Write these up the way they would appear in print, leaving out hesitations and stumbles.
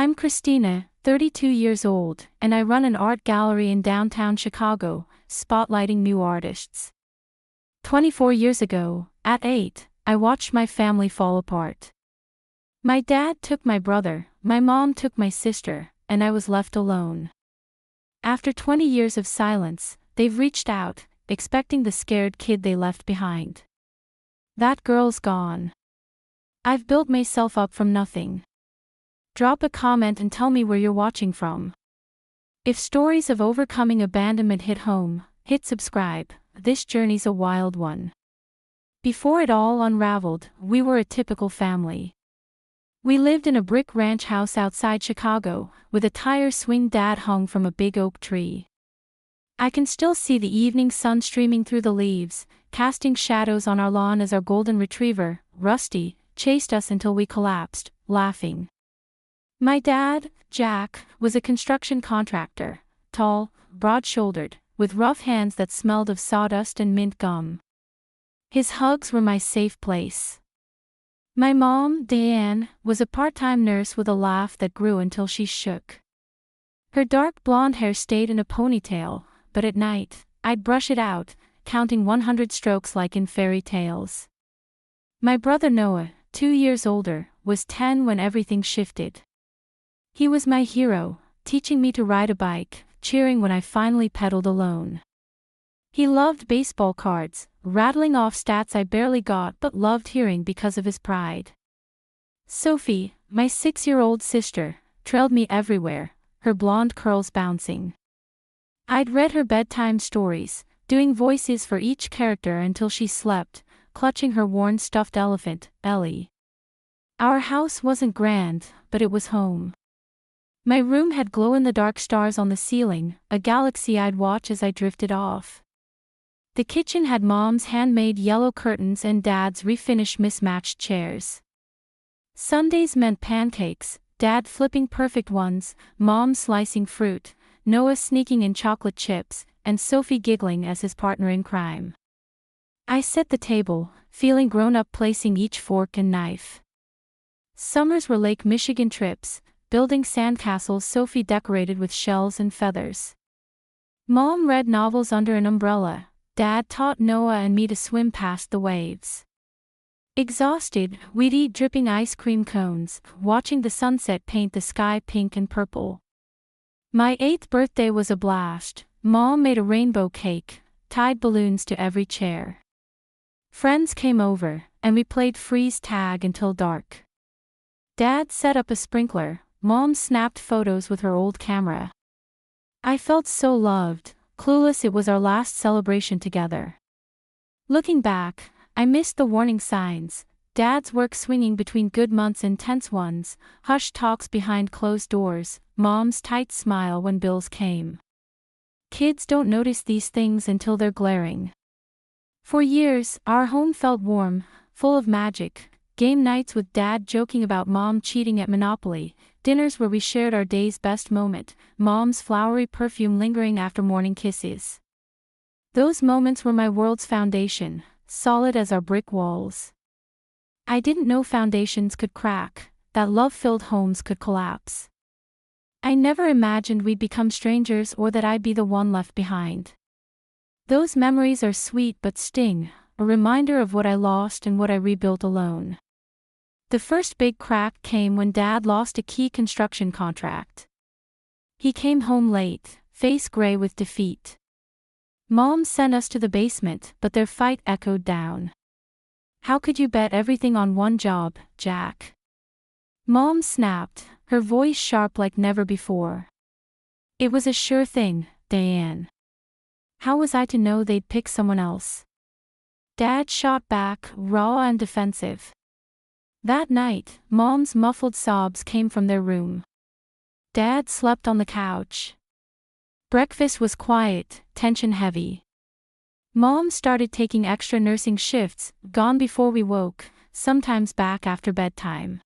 I'm Christina, 32 years old, and I run an art gallery in downtown Chicago, spotlighting new artists. 24 years ago, at 8, I watched my family fall apart. My dad took my brother, my mom took my sister, and I was left alone. After 20 years of silence, they've reached out, expecting the scared kid they left behind. That girl's gone. I've built myself up from nothing. Drop a comment and tell me where you're watching from. If stories of overcoming abandonment hit home, hit subscribe. This journey's a wild one. Before it all unraveled, we were a typical family. We lived in a brick ranch house outside Chicago, with a tire swing Dad hung from a big oak tree. I can still see the evening sun streaming through the leaves, casting shadows on our lawn as our golden retriever, Rusty, chased us until we collapsed, laughing. My dad, Jack, was a construction contractor, tall, broad-shouldered, with rough hands that smelled of sawdust and mint gum. His hugs were my safe place. My mom, Diane, was a part-time nurse with a laugh that grew until she shook. Her dark blonde hair stayed in a ponytail, but at night, I'd brush it out, counting 100 strokes like in fairy tales. My brother Noah, 2 years older, was 10 when everything shifted. He was my hero, teaching me to ride a bike, cheering when I finally pedaled alone. He loved baseball cards, rattling off stats I barely got but loved hearing because of his pride. Sophie, my 6-year-old sister, trailed me everywhere, her blonde curls bouncing. I'd read her bedtime stories, doing voices for each character until she slept, clutching her worn stuffed elephant, Ellie. Our house wasn't grand, but it was home. My room had glow-in-the-dark stars on the ceiling, a galaxy I'd watch as I drifted off. The kitchen had Mom's handmade yellow curtains and Dad's refinished mismatched chairs. Sundays meant pancakes, Dad flipping perfect ones, Mom slicing fruit, Noah sneaking in chocolate chips, and Sophie giggling as his partner in crime. I set the table, feeling grown-up placing each fork and knife. Summers were Lake Michigan trips, building sandcastles Sophie decorated with shells and feathers. Mom read novels under an umbrella, Dad taught Noah and me to swim past the waves. Exhausted, we'd eat dripping ice cream cones, watching the sunset paint the sky pink and purple. My 8th birthday was a blast. Mom made a rainbow cake, tied balloons to every chair. Friends came over, and we played freeze tag until dark. Dad set up a sprinkler, Mom snapped photos with her old camera. I felt so loved, clueless it was our last celebration together. Looking back, I missed the warning signs, Dad's work swinging between good months and tense ones, hushed talks behind closed doors, Mom's tight smile when bills came. Kids don't notice these things until they're glaring. For years, our home felt warm, full of magic. Game nights with Dad joking about Mom cheating at Monopoly, dinners where we shared our day's best moment, Mom's flowery perfume lingering after morning kisses. Those moments were my world's foundation, solid as our brick walls. I didn't know foundations could crack, that love-filled homes could collapse. I never imagined we'd become strangers or that I'd be the one left behind. Those memories are sweet but sting, a reminder of what I lost and what I rebuilt alone. The first big crack came when Dad lost a key construction contract. He came home late, face gray with defeat. Mom sent us to the basement, but their fight echoed down. How could you bet everything on one job, Jack? Mom snapped, her voice sharp like never before. It was a sure thing, Diane. How was I to know they'd pick someone else? Dad shot back, raw and defensive. That night, Mom's muffled sobs came from their room. Dad slept on the couch. Breakfast was quiet, tension heavy. Mom started taking extra nursing shifts, gone before we woke, sometimes back after bedtime.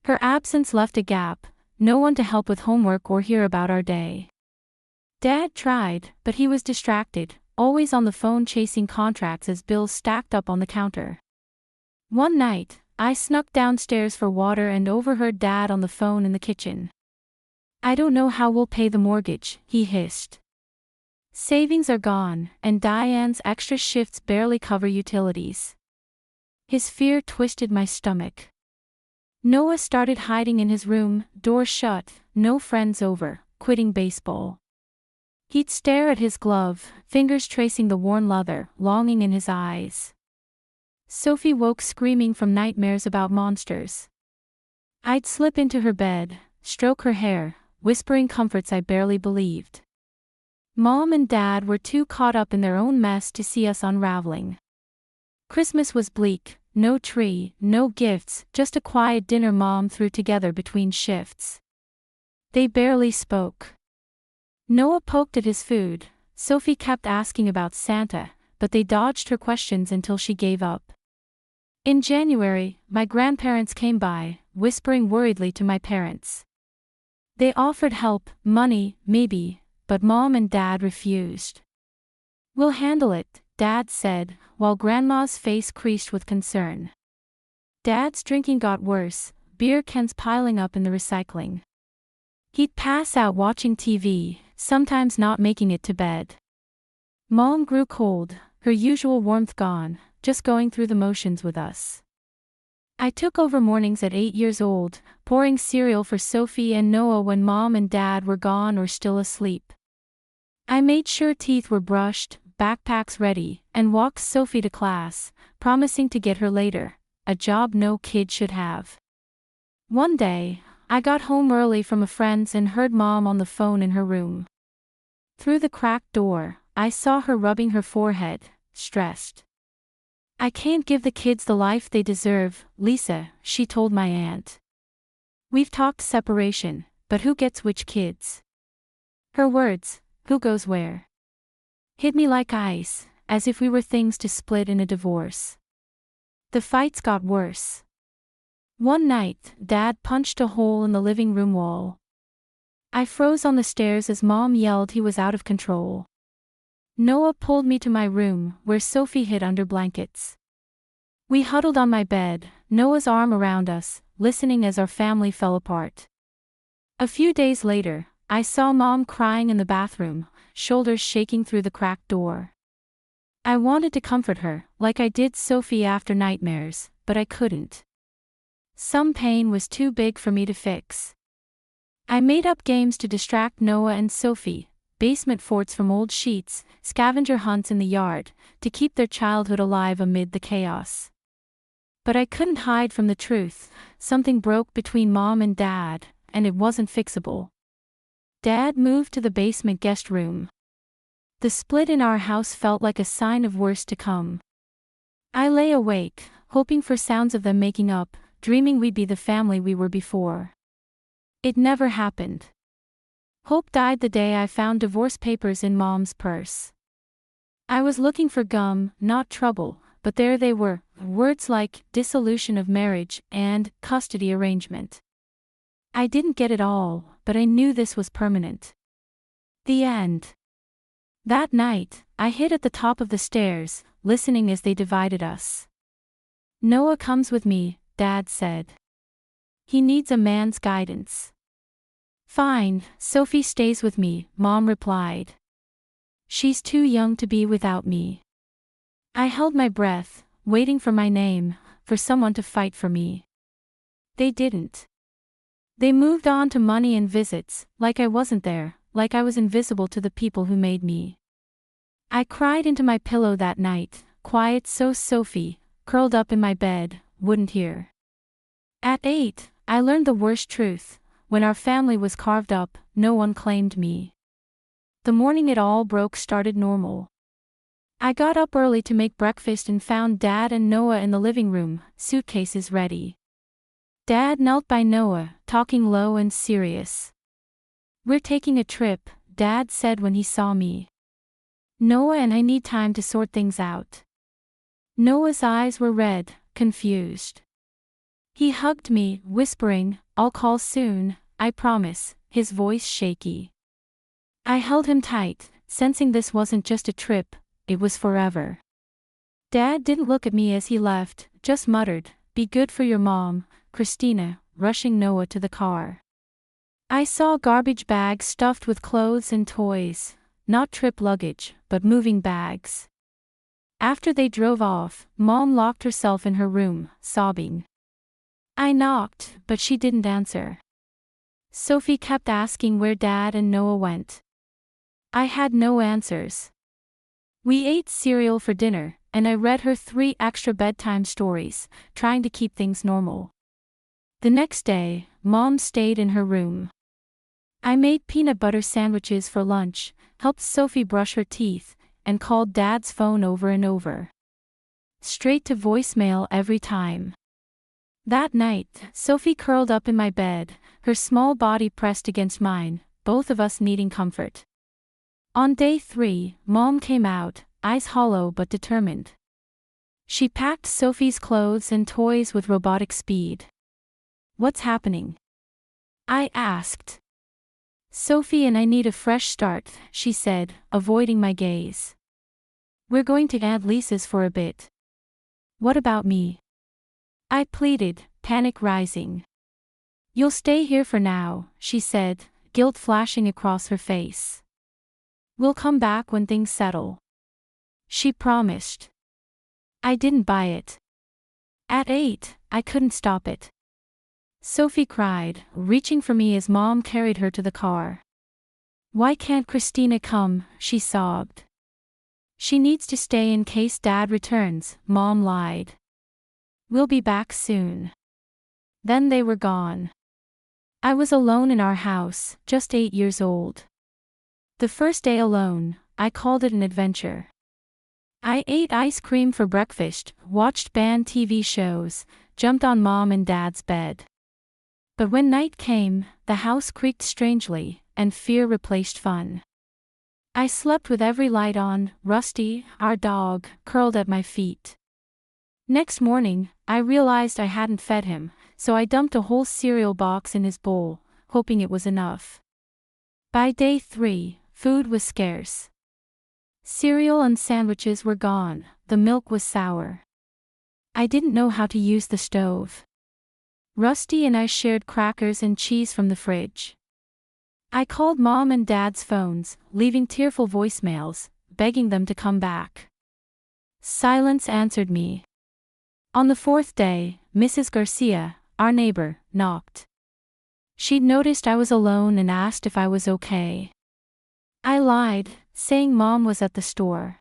Her absence left a gap, no one to help with homework or hear about our day. Dad tried, but he was distracted, always on the phone chasing contracts as bills stacked up on the counter. One night, I snuck downstairs for water and overheard Dad on the phone in the kitchen. "I don't know how we'll pay the mortgage," he hissed. "Savings are gone, and Diane's extra shifts barely cover utilities." His fear twisted my stomach. Noah started hiding in his room, door shut, no friends over, quitting baseball. He'd stare at his glove, fingers tracing the worn leather, longing in his eyes. Sophie woke screaming from nightmares about monsters. I'd slip into her bed, stroke her hair, whispering comforts I barely believed. Mom and Dad were too caught up in their own mess to see us unraveling. Christmas was bleak, no tree, no gifts, just a quiet dinner Mom threw together between shifts. They barely spoke. Noah poked at his food. Sophie kept asking about Santa, but they dodged her questions until she gave up. In January, my grandparents came by, whispering worriedly to my parents. They offered help, money, maybe, but Mom and Dad refused. "We'll handle it," Dad said, while Grandma's face creased with concern. Dad's drinking got worse, beer cans piling up in the recycling. He'd pass out watching TV, sometimes not making it to bed. Mom grew cold, her usual warmth gone, just going through the motions with us. I took over mornings at 8 years old, pouring cereal for Sophie and Noah when Mom and Dad were gone or still asleep. I made sure teeth were brushed, backpacks ready, and walked Sophie to class, promising to get her later, a job no kid should have. One day, I got home early from a friend's and heard Mom on the phone in her room. Through the cracked door, I saw her rubbing her forehead, stressed. "I can't give the kids the life they deserve, Lisa," she told my aunt. "We've talked separation, but who gets which kids?" Her words, "Who goes where?" hit me like ice, as if we were things to split in a divorce. The fights got worse. One night, Dad punched a hole in the living room wall. I froze on the stairs as Mom yelled he was out of control. Noah pulled me to my room, where Sophie hid under blankets. We huddled on my bed, Noah's arm around us, listening as our family fell apart. A few days later, I saw Mom crying in the bathroom, shoulders shaking through the cracked door. I wanted to comfort her, like I did Sophie after nightmares, but I couldn't. Some pain was too big for me to fix. I made up games to distract Noah and Sophie, basement forts from old sheets, scavenger hunts in the yard, to keep their childhood alive amid the chaos. But I couldn't hide from the truth. Something broke between Mom and Dad, and it wasn't fixable. Dad moved to the basement guest room. The split in our house felt like a sign of worse to come. I lay awake, hoping for sounds of them making up, dreaming we'd be the family we were before. It never happened. Hope died the day I found divorce papers in Mom's purse. I was looking for gum, not trouble, but there they were, words like dissolution of marriage and custody arrangement. I didn't get it all, but I knew this was permanent. The end. That night, I hid at the top of the stairs, listening as they divided us. "Noah comes with me," Dad said. "He needs a man's guidance." "Fine, Sophie stays with me," Mom replied. "She's too young to be without me." I held my breath, waiting for my name, for someone to fight for me. They didn't. They moved on to money and visits, like I wasn't there, like I was invisible to the people who made me. I cried into my pillow that night, quiet so Sophie, curled up in my bed, wouldn't hear. At 8, I learned the worst truth. When our family was carved up, no one claimed me. The morning it all broke started normal. I got up early to make breakfast and found Dad and Noah in the living room, suitcases ready. Dad knelt by Noah, talking low and serious. "We're taking a trip," Dad said when he saw me. "Noah and I need time to sort things out." Noah's eyes were red, confused. He hugged me, whispering, "I'll call soon, I promise," his voice shaky. I held him tight, sensing this wasn't just a trip, it was forever. Dad didn't look at me as he left, just muttered, be good for your mom, Christina, rushing Noah to the car. I saw garbage bags stuffed with clothes and toys, not trip luggage, but moving bags. After they drove off, Mom locked herself in her room, sobbing. I knocked, but she didn't answer. Sophie kept asking where Dad and Noah went. I had no answers. We ate cereal for dinner, and I read her 3 extra bedtime stories, trying to keep things normal. The next day, Mom stayed in her room. I made peanut butter sandwiches for lunch, helped Sophie brush her teeth, and called Dad's phone over and over. Straight to voicemail every time. That night, Sophie curled up in my bed, her small body pressed against mine, both of us needing comfort. On day 3, Mom came out, eyes hollow but determined. She packed Sophie's clothes and toys with robotic speed. What's happening? I asked. Sophie and I need a fresh start, she said, avoiding my gaze. We're going to add leases for a bit. What about me? I pleaded, panic rising. You'll stay here for now, she said, guilt flashing across her face. We'll come back when things settle. She promised. I didn't buy it. At 8, I couldn't stop it. Sophie cried, reaching for me as Mom carried her to the car. Why can't Christina come? She sobbed. She needs to stay in case Dad returns, Mom lied. We'll be back soon. Then they were gone. I was alone in our house, just 8 years old. The first day alone, I called it an adventure. I ate ice cream for breakfast, watched band TV shows, jumped on Mom and Dad's bed. But when night came, the house creaked strangely, and fear replaced fun. I slept with every light on, Rusty, our dog, curled at my feet. Next morning, I realized I hadn't fed him, so I dumped a whole cereal box in his bowl, hoping it was enough. By day 3, food was scarce. Cereal and sandwiches were gone, the milk was sour. I didn't know how to use the stove. Rusty and I shared crackers and cheese from the fridge. I called Mom and Dad's phones, leaving tearful voicemails, begging them to come back. Silence answered me. On the 4th day, Mrs. Garcia, our neighbor, knocked. She'd noticed I was alone and asked if I was okay. I lied, saying Mom was at the store.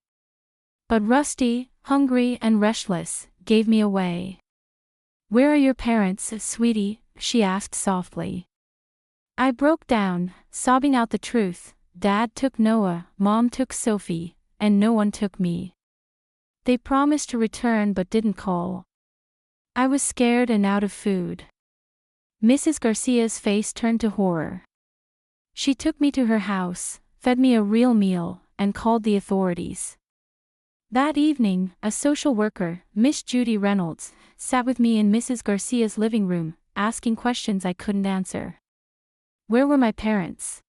But Rusty, hungry and restless, gave me away. Where are your parents, sweetie? She asked softly. I broke down, sobbing out the truth. Dad took Noah, Mom took Sophie, and no one took me. They promised to return but didn't call. I was scared and out of food. Mrs. Garcia's face turned to horror. She took me to her house, fed me a real meal, and called the authorities. That evening, a social worker, Miss Judy Reynolds, sat with me in Mrs. Garcia's living room, asking questions I couldn't answer. Where were my parents?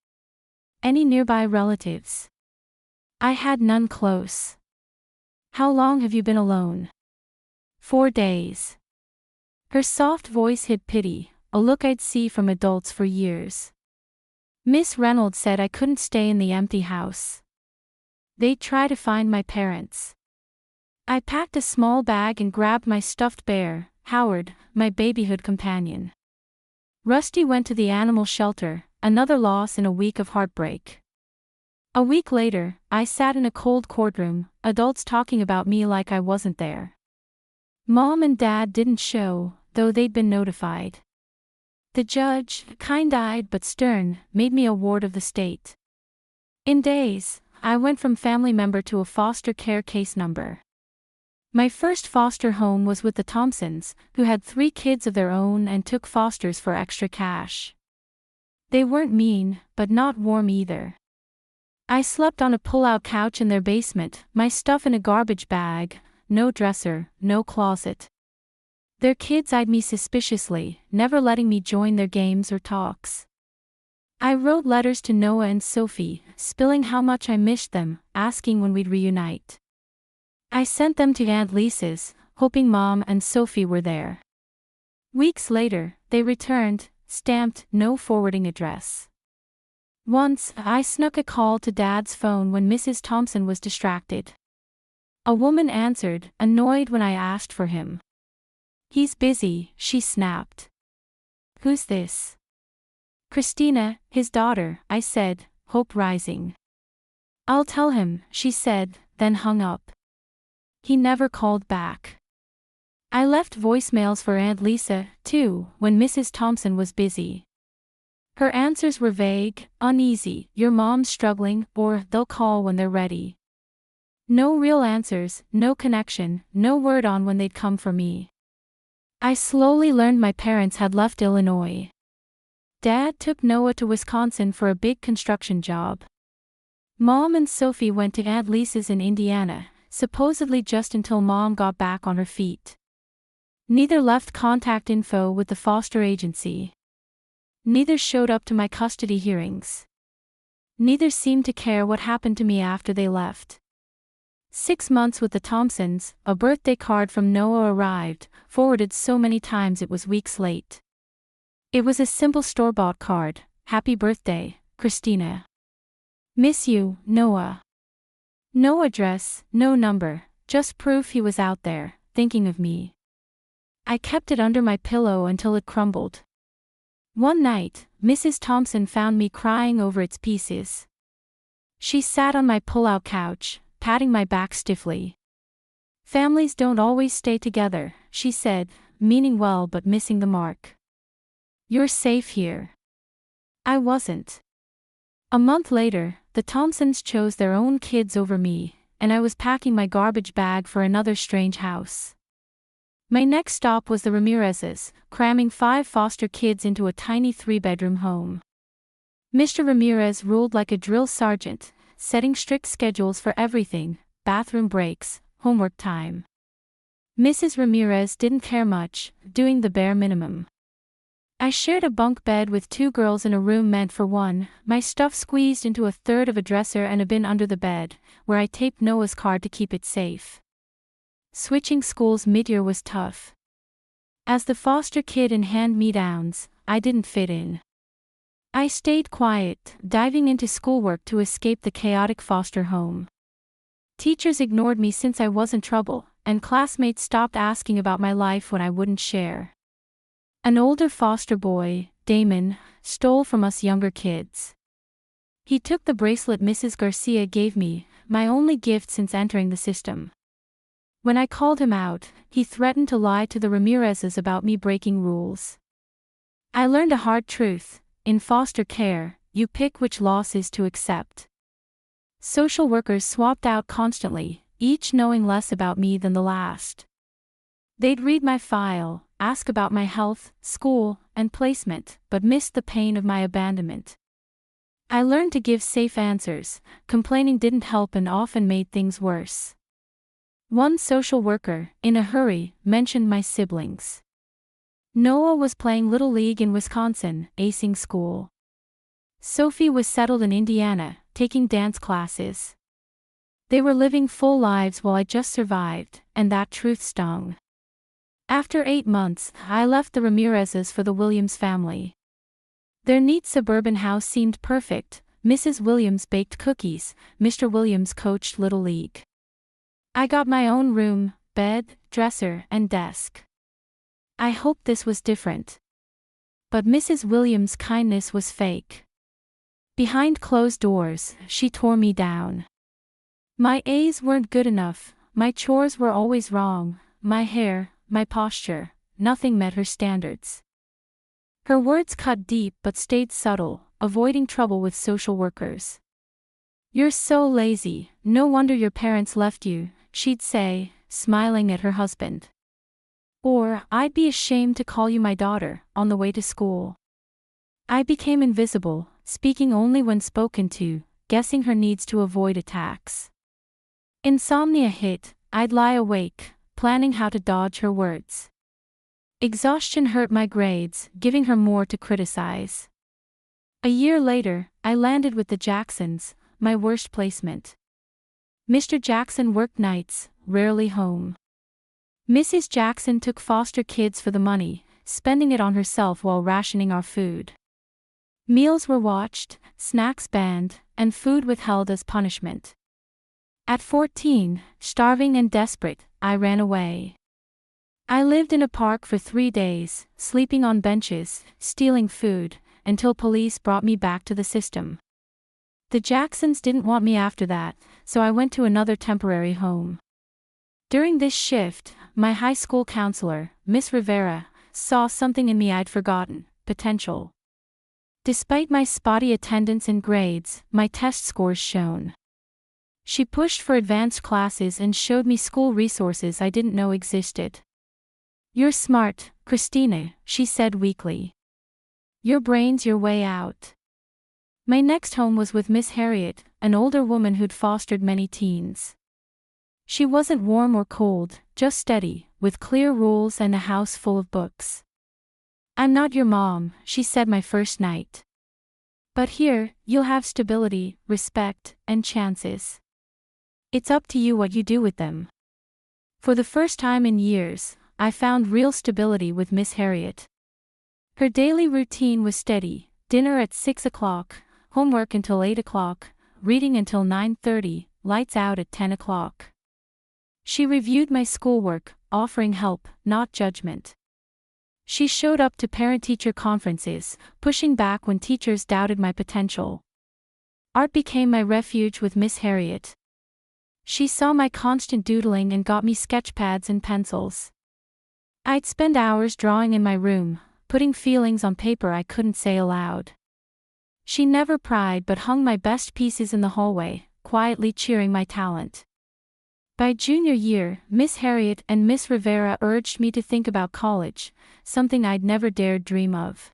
Any nearby relatives? I had none close. How long have you been alone? 4 days. Her soft voice hid pity, a look I'd see from adults for years. Miss Reynolds said I couldn't stay in the empty house. They'd try to find my parents. I packed a small bag and grabbed my stuffed bear, Howard, my babyhood companion. Rusty went to the animal shelter, another loss in a week of heartbreak. A week later, I sat in a cold courtroom, adults talking about me like I wasn't there. Mom and Dad didn't show, though they'd been notified. The judge, kind-eyed but stern, made me a ward of the state. In days, I went from family member to a foster care case number. My first foster home was with the Thompsons, who had 3 kids of their own and took fosters for extra cash. They weren't mean, but not warm either. I slept on a pull-out couch in their basement, my stuff in a garbage bag, no dresser, no closet. Their kids eyed me suspiciously, never letting me join their games or talks. I wrote letters to Noah and Sophie, spilling how much I missed them, asking when we'd reunite. I sent them to Aunt Lisa's, hoping Mom and Sophie were there. Weeks later, they returned, stamped "No forwarding address." Once, I snuck a call to Dad's phone when Mrs. Thompson was distracted. A woman answered, annoyed when I asked for him. "He's busy," she snapped. "Who's this?" "Christina, his daughter," I said, hope rising. "I'll tell him," she said, then hung up. He never called back. I left voicemails for Aunt Lisa, too, when Mrs. Thompson was busy. Her answers were vague, uneasy, "Your mom's struggling," or "They'll call when they're ready." No real answers, no connection, no word on when they'd come for me. I slowly learned my parents had left Illinois. Dad took Noah to Wisconsin for a big construction job. Mom and Sophie went to Aunt Lisa's in Indiana, supposedly just until Mom got back on her feet. Neither left contact info with the foster agency. Neither showed up to my custody hearings. Neither seemed to care what happened to me after they left. 6 months with the Thompsons, a birthday card from Noah arrived, forwarded so many times it was weeks late. It was a simple store-bought card. "Happy birthday, Christina. Miss you, Noah." No address, no number, just proof he was out there, thinking of me. I kept it under my pillow until it crumbled. One night, Mrs. Thompson found me crying over its pieces. She sat on my pull-out couch, patting my back stiffly. "Families don't always stay together," she said, meaning well but missing the mark. "You're safe here." I wasn't. A month later, the Thompsons chose their own kids over me, and I was packing my garbage bag for another strange house. My next stop was the Ramirez's, cramming 5 foster kids into a tiny 3-bedroom home. Mr. Ramirez ruled like a drill sergeant, setting strict schedules for everything: bathroom breaks, homework time. Mrs. Ramirez didn't care much, doing the bare minimum. I shared a bunk bed with 2 girls in a room meant for one, my stuff squeezed into a third of a dresser and a bin under the bed, where I taped Noah's card to keep it safe. Switching schools mid-year was tough. As the foster kid in hand-me-downs, I didn't fit in. I stayed quiet, diving into schoolwork to escape the chaotic foster home. Teachers ignored me since I wasn't trouble, and classmates stopped asking about my life when I wouldn't share. An older foster boy, Damon, stole from us younger kids. He took the bracelet Mrs. Garcia gave me, my only gift since entering the system. When I called him out, he threatened to lie to the Ramirezes about me breaking rules. I learned a hard truth: in foster care, you pick which losses to accept. Social workers swapped out constantly, each knowing less about me than the last. They'd read my file, ask about my health, school, and placement, but missed the pain of my abandonment. I learned to give safe answers. Complaining didn't help and often made things worse. One social worker, in a hurry, mentioned my siblings. Noah was playing Little League in Wisconsin, acing school. Sophie was settled in Indiana, taking dance classes. They were living full lives while I just survived, and that truth stung. After 8 months, I left the Ramirezes for the Williams family. Their neat suburban house seemed perfect. Mrs. Williams baked cookies, Mr. Williams coached Little League. I got my own room, bed, dresser, and desk. I hoped this was different. But Mrs. Williams' kindness was fake. Behind closed doors, she tore me down. My A's weren't good enough, my chores were always wrong, my hair, my posture, nothing met her standards. Her words cut deep but stayed subtle, avoiding trouble with social workers. "You're so lazy, no wonder your parents left you," she'd say, smiling at her husband. Or, "I'd be ashamed to call you my daughter," on the way to school. I became invisible, speaking only when spoken to, guessing her needs to avoid attacks. Insomnia hit, I'd lie awake, planning how to dodge her words. Exhaustion hurt my grades, giving her more to criticize. A year later, I landed with the Jacksons, my worst placement. Mr. Jackson worked nights, rarely home. Mrs. Jackson took foster kids for the money, spending it on herself while rationing our food. Meals were watched, snacks banned, and food withheld as punishment. At 14, starving and desperate, I ran away. I lived in a park for 3 days, sleeping on benches, stealing food, until police brought me back to the system. The Jacksons didn't want me after that, so I went to another temporary home. During this shift, my high school counselor, Miss Rivera, saw something in me I'd forgotten: potential. Despite my spotty attendance and grades, my test scores shone. She pushed for advanced classes and showed me school resources I didn't know existed. "You're smart, Christina," she said weakly. "Your brain's your way out." My next home was with Miss Harriet, an older woman who'd fostered many teens. She wasn't warm or cold, just steady, with clear rules and a house full of books. "I'm not your mom," she said my first night. "But here, you'll have stability, respect, and chances. It's up to you what you do with them." For the first time in years, I found real stability with Miss Harriet. Her daily routine was steady: dinner at 6 o'clock, homework until 8 o'clock, reading until 9:30, lights out at 10 o'clock. She reviewed my schoolwork, offering help, not judgment. She showed up to parent-teacher conferences, pushing back when teachers doubted my potential. Art became my refuge with Miss Harriet. She saw my constant doodling and got me sketch pads and pencils. I'd spend hours drawing in my room, putting feelings on paper I couldn't say aloud. She never pried but hung my best pieces in the hallway, quietly cheering my talent. By junior year, Miss Harriet and Miss Rivera urged me to think about college, something I'd never dared dream of.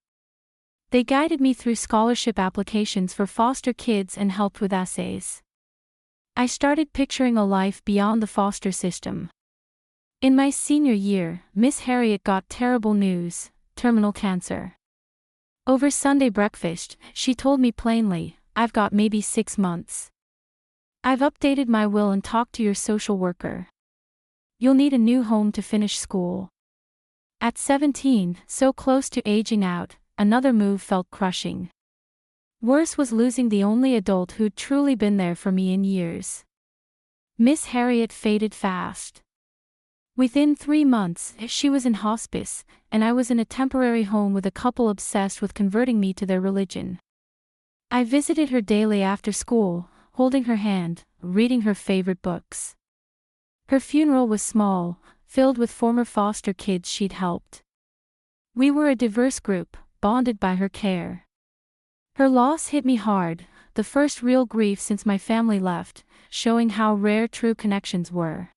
They guided me through scholarship applications for foster kids and helped with essays. I started picturing a life beyond the foster system. In my senior year, Miss Harriet got terrible news: terminal cancer. Over Sunday breakfast, she told me plainly, "I've got maybe 6 months. I've updated my will and talked to your social worker. You'll need a new home to finish school." At 17, so close to aging out, another move felt crushing. Worse was losing the only adult who'd truly been there for me in years. Miss Harriet faded fast. Within 3 months, she was in hospice, and I was in a temporary home with a couple obsessed with converting me to their religion. I visited her daily after school, holding her hand, reading her favorite books. Her funeral was small, filled with former foster kids she'd helped. We were a diverse group, bonded by her care. Her loss hit me hard, the first real grief since my family left, showing how rare true connections were.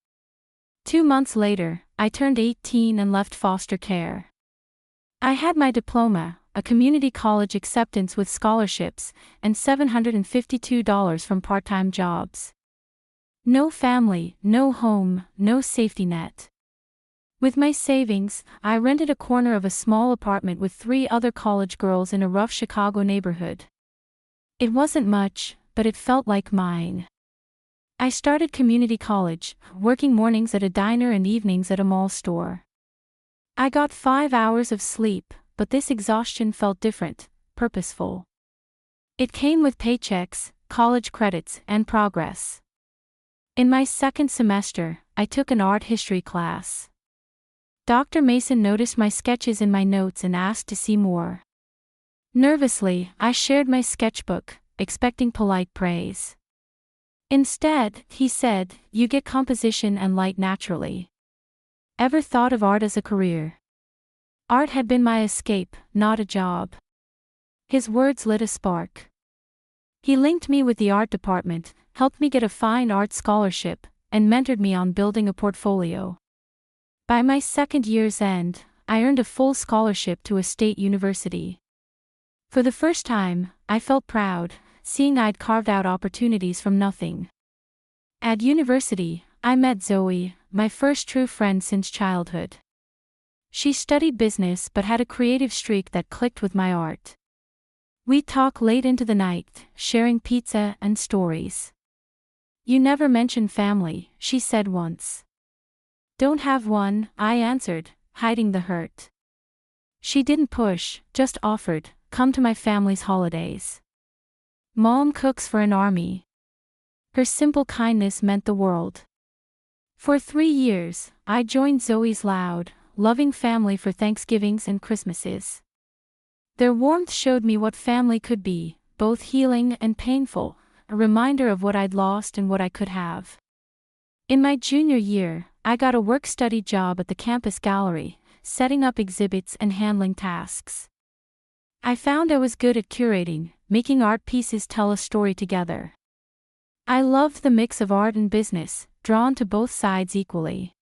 2 months later, I turned 18 and left foster care. I had my diploma, a community college acceptance with scholarships, and $752 from part-time jobs. No family, no home, no safety net. With my savings, I rented a corner of a small apartment with 3 other college girls in a rough Chicago neighborhood. It wasn't much, but it felt like mine. I started community college, working mornings at a diner and evenings at a mall store. I got 5 hours of sleep, but this exhaustion felt different, purposeful. It came with paychecks, college credits, and progress. In my second semester, I took an art history class. Dr. Mason noticed my sketches in my notes and asked to see more. Nervously, I shared my sketchbook, expecting polite praise. Instead, he said, "You get composition and light naturally. Ever thought of art as a career?" Art had been my escape, not a job. His words lit a spark. He linked me with the art department, helped me get a fine art scholarship, and mentored me on building a portfolio. By my second year's end, I earned a full scholarship to a state university. For the first time, I felt proud, seeing I'd carved out opportunities from nothing. At university, I met Zoe, my first true friend since childhood. She studied business but had a creative streak that clicked with my art. We'd talk late into the night, sharing pizza and stories. "You never mention family," she said once. "Don't have one," I answered, hiding the hurt. She didn't push, just offered, "Come to my family's holidays. Mom cooks for an army." Her simple kindness meant the world. For 3 years, I joined Zoe's loud, loving family for Thanksgivings and Christmases. Their warmth showed me what family could be, both healing and painful, a reminder of what I'd lost and what I could have. In my junior year, I got a work-study job at the campus gallery, setting up exhibits and handling tasks. I found I was good at curating, making art pieces tell a story together. I loved the mix of art and business, drawn to both sides equally.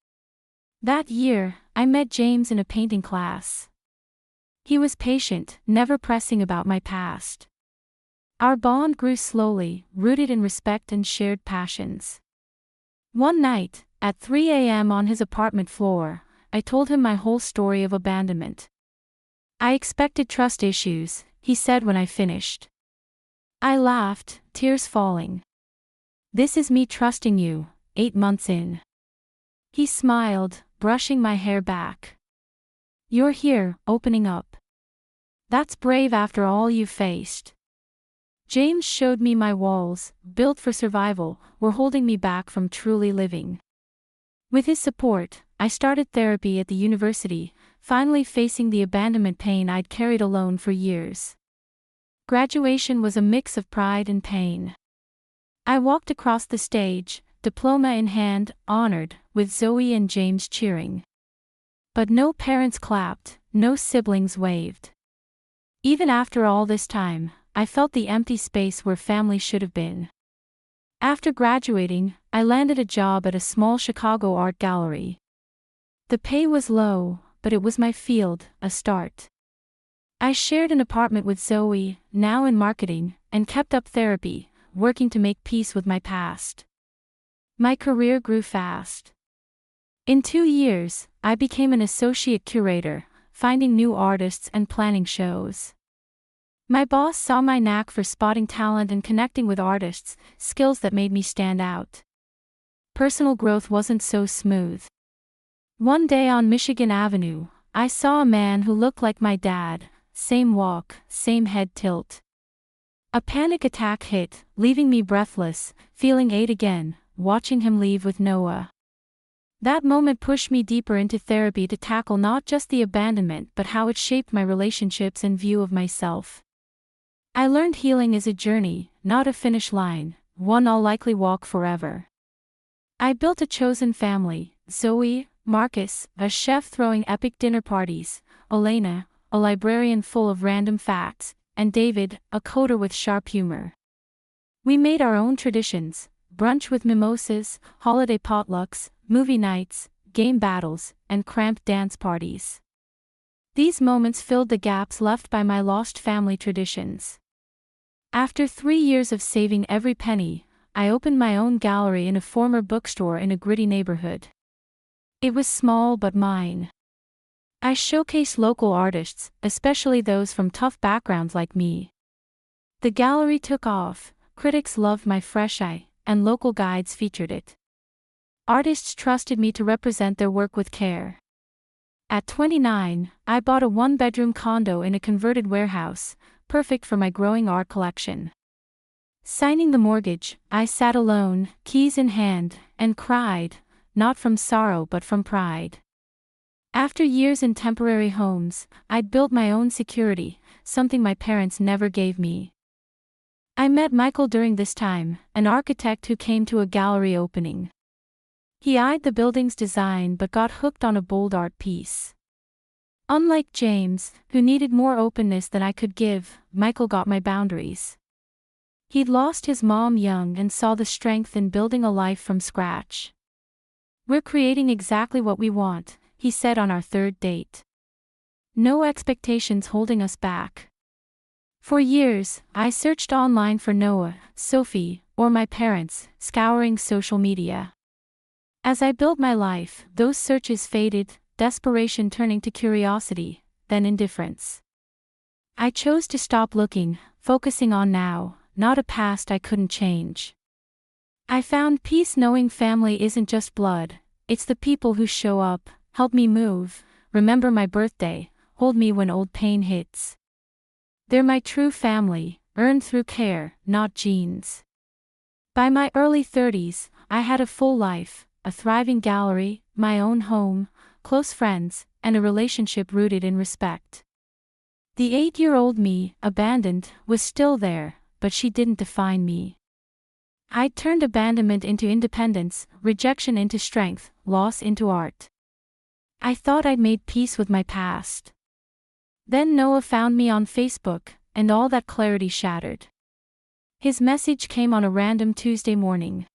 That year, I met James in a painting class. He was patient, never pressing about my past. Our bond grew slowly, rooted in respect and shared passions. One night, at 3 a.m. on his apartment floor, I told him my whole story of abandonment. "I expected trust issues," he said when I finished. I laughed, tears falling. "This is me trusting you, 8 months in." He smiled, brushing my hair back. "You're here, opening up. That's brave after all you've faced." James showed me my walls, built for survival, were holding me back from truly living. With his support, I started therapy at the university, finally facing the abandonment pain I'd carried alone for years. Graduation was a mix of pride and pain. I walked across the stage, diploma in hand, honored, with Zoe and James cheering. But no parents clapped, no siblings waved. Even after all this time, I felt the empty space where family should have been. After graduating, I landed a job at a small Chicago art gallery. The pay was low, but it was my field, a start. I shared an apartment with Zoe, now in marketing, and kept up therapy, working to make peace with my past. My career grew fast. In 2 years, I became an associate curator, finding new artists and planning shows. My boss saw my knack for spotting talent and connecting with artists, skills that made me stand out. Personal growth wasn't so smooth. One day on Michigan Avenue, I saw a man who looked like my dad, same walk, same head tilt. A panic attack hit, leaving me breathless, feeling aid again, watching him leave with Noah. That moment pushed me deeper into therapy to tackle not just the abandonment but how it shaped my relationships and view of myself. I learned healing is a journey, not a finish line, one I'll likely walk forever. I built a chosen family: Zoe, Marcus, a chef throwing epic dinner parties, Elena, a librarian full of random facts, and David, a coder with sharp humor. We made our own traditions: brunch with mimosas, holiday potlucks, movie nights, game battles, and cramped dance parties. These moments filled the gaps left by my lost family traditions. After 3 years of saving every penny, I opened my own gallery in a former bookstore in a gritty neighborhood. It was small but mine. I showcased local artists, especially those from tough backgrounds like me. The gallery took off, critics loved my fresh eye, and local guides featured it. Artists trusted me to represent their work with care. At 29, I bought a 1-bedroom condo in a converted warehouse, perfect for my growing art collection. Signing the mortgage, I sat alone, keys in hand, and cried, not from sorrow but from pride. After years in temporary homes, I'd built my own security, something my parents never gave me. I met Michael during this time, an architect who came to a gallery opening. He eyed the building's design but got hooked on a bold art piece. Unlike James, who needed more openness than I could give, Michael got my boundaries. He'd lost his mom young and saw the strength in building a life from scratch. "We're creating exactly what we want," he said on our 3rd date. No expectations holding us back. For years, I searched online for Noah, Sophie, or my parents, scouring social media. As I built my life, those searches faded, desperation turning to curiosity, then indifference. I chose to stop looking, focusing on now, not a past I couldn't change. I found peace knowing family isn't just blood, it's the people who show up, help me move, remember my birthday, hold me when old pain hits. They're my true family, earned through care, not genes. By my early 30s, I had a full life, a thriving gallery, my own home, close friends, and a relationship rooted in respect. The 8-year-old me, abandoned, was still there, but she didn't define me. I'd turned abandonment into independence, rejection into strength, loss into art. I thought I'd made peace with my past. Then Noah found me on Facebook, and all that clarity shattered. His message came on a random Tuesday morning.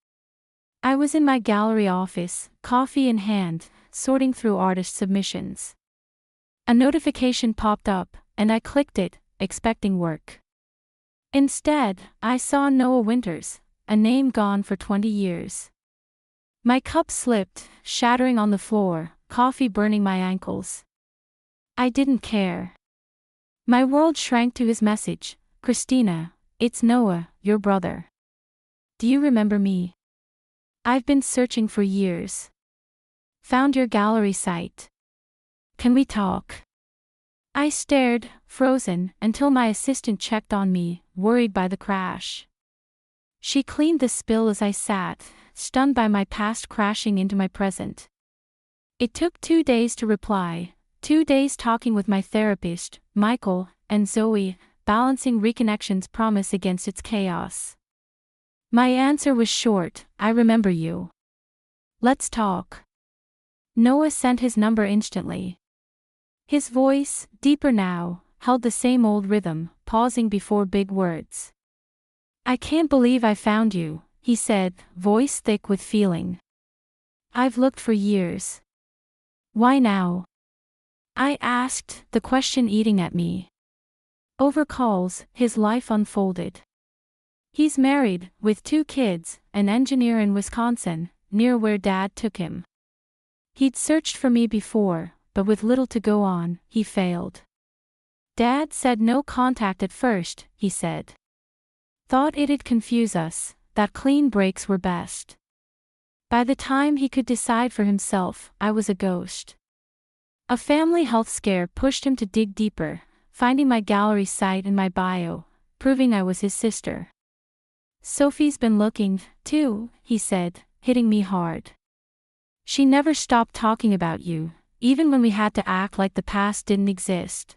I was in my gallery office, coffee in hand, sorting through artist submissions. A notification popped up, and I clicked it, expecting work. Instead, I saw Noah Winters, a name gone for 20 years. My cup slipped, shattering on the floor, coffee burning my ankles. I didn't care. My world shrank to his message, "Christina, it's Noah, your brother. Do you remember me? I've been searching for years. Found your gallery site. Can we talk?" I stared, frozen, until my assistant checked on me, worried by the crash. She cleaned the spill as I sat, stunned by my past crashing into my present. It took 2 days to reply, 2 days talking with my therapist, Michael, and Zoe, balancing reconnection's promise against its chaos. My answer was short: "I remember you. Let's talk." Noah sent his number instantly. His voice, deeper now, held the same old rhythm, pausing before big words. "I can't believe I found you," he said, voice thick with feeling. "I've looked for years." "Why now?" I asked, the question eating at me. Over calls, his life unfolded. He's married, with 2 kids, an engineer in Wisconsin, near where Dad took him. He'd searched for me before, but with little to go on, he failed. Dad said no contact at first, he said. Thought it'd confuse us, that clean breaks were best. By the time he could decide for himself, I was a ghost. A family health scare pushed him to dig deeper, finding my gallery site in my bio, proving I was his sister. "Sophie's been looking, too," he said, hitting me hard. "She never stopped talking about you, even when we had to act like the past didn't exist."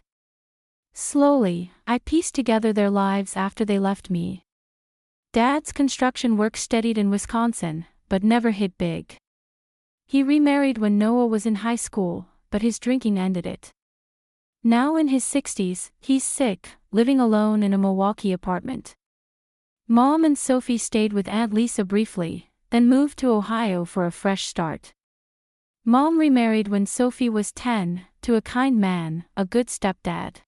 Slowly, I pieced together their lives after they left me. Dad's construction work steadied in Wisconsin, but never hit big. He remarried when Noah was in high school, but his drinking ended it. Now in his 60s, he's sick, living alone in a Milwaukee apartment. Mom and Sophie stayed with Aunt Lisa briefly, then moved to Ohio for a fresh start. Mom remarried when Sophie was 10, to a kind man, a good stepdad.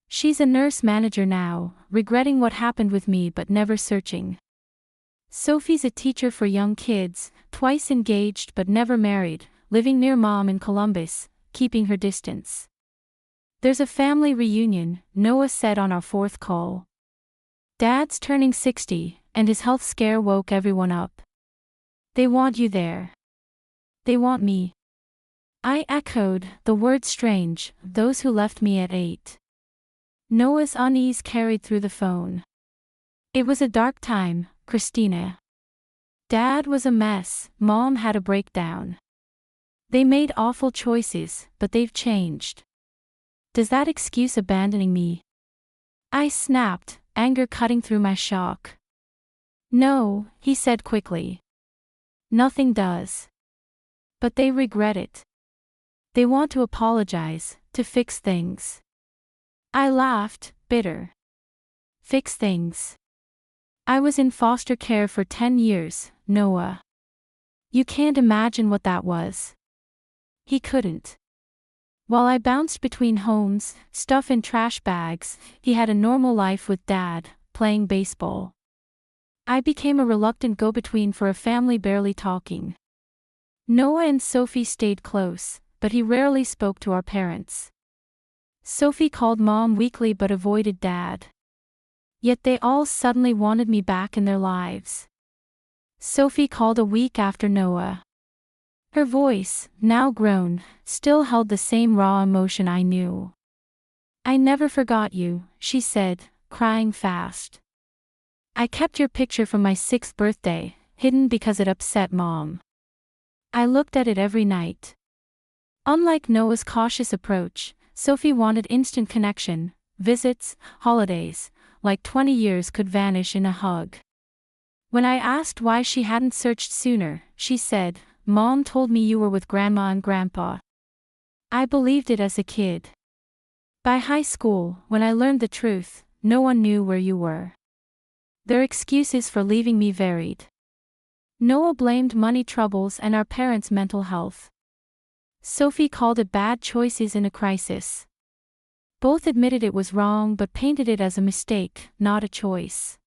She's a nurse manager now, regretting what happened with me but never searching. Sophie's a teacher for young kids, twice engaged but never married, living near Mom in Columbus, keeping her distance. "There's a family reunion," Noah said on our 4th call. "Dad's turning 60, and his health scare woke everyone up. They want you there. They want me." I echoed, the word strange, those who left me at 8. Noah's unease carried through the phone. "It was a dark time, Christina. Dad was a mess, Mom had a breakdown. They made awful choices, but they've changed. Does that excuse abandoning me?" I snapped, anger cutting through my shock. "No," he said quickly. "Nothing does. But they regret it. They want to apologize, to fix things." I laughed, bitter. Fix things. I was in foster care for 10 years, Noah. You can't imagine what that was. He couldn't. While I bounced between homes, stuff in trash bags, he had a normal life with Dad, playing baseball. I became a reluctant go-between for a family barely talking. Noah and Sophie stayed close, but he rarely spoke to our parents. Sophie called Mom weekly but avoided Dad. Yet they all suddenly wanted me back in their lives. Sophie called a week after Noah. Her voice, now grown, still held the same raw emotion I knew. "I never forgot you," she said, crying fast. "I kept your picture from my 6th birthday, hidden because it upset Mom. I looked at it every night." Unlike Noah's cautious approach, Sophie wanted instant connection, visits, holidays, like 20 years could vanish in a hug. When I asked why she hadn't searched sooner, she said, "Mom told me you were with Grandma and Grandpa." I believed it as a kid. By high school, when I learned the truth, no one knew where you were. Their excuses for leaving me varied. Noah blamed money troubles and our parents' mental health. Sophie called it bad choices in a crisis. Both admitted it was wrong but painted it as a mistake, not a choice.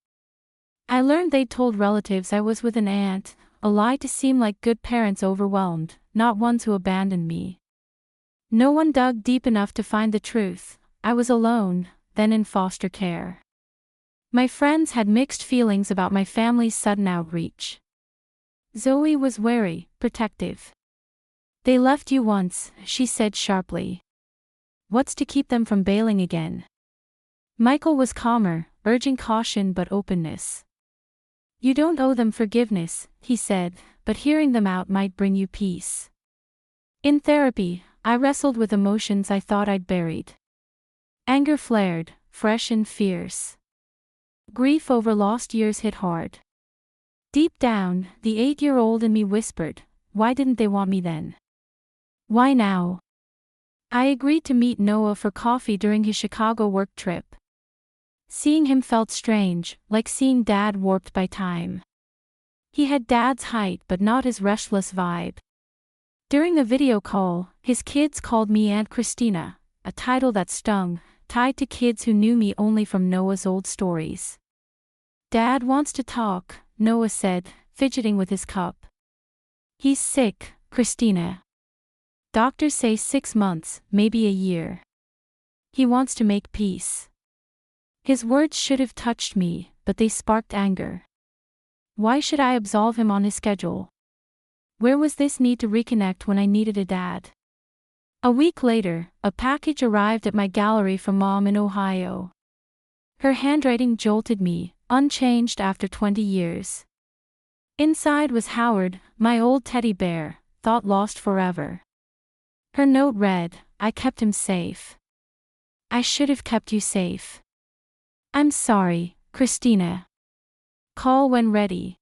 I learned they'd told relatives I was with an aunt, a lie to seem like good parents overwhelmed, not ones who abandoned me. No one dug deep enough to find the truth. I was alone, then in foster care. My friends had mixed feelings about my family's sudden outreach. Zoe was wary, protective. "They left you once," she said sharply. "What's to keep them from bailing again?" Michael was calmer, urging caution but openness. "You don't owe them forgiveness," he said, "but hearing them out might bring you peace." In therapy, I wrestled with emotions I thought I'd buried. Anger flared, fresh and fierce. Grief over lost years hit hard. Deep down, the 8-year-old in me whispered, "Why didn't they want me then? Why now?" I agreed to meet Noah for coffee during his Chicago work trip. Seeing him felt strange, like seeing Dad warped by time. He had Dad's height but not his restless vibe. During the video call, his kids called me Aunt Christina, a title that stung, tied to kids who knew me only from Noah's old stories. "Dad wants to talk," Noah said, fidgeting with his cup. "He's sick, Christina. Doctors say 6 months, maybe a year. He wants to make peace." His words should have touched me, but they sparked anger. Why should I absolve him on his schedule? Where was this need to reconnect when I needed a dad? A week later, a package arrived at my gallery from Mom in Ohio. Her handwriting jolted me, unchanged after 20 years. Inside was Howard, my old teddy bear, thought lost forever. Her note read, "I kept him safe. I should have kept you safe. I'm sorry, Christina. Call when ready.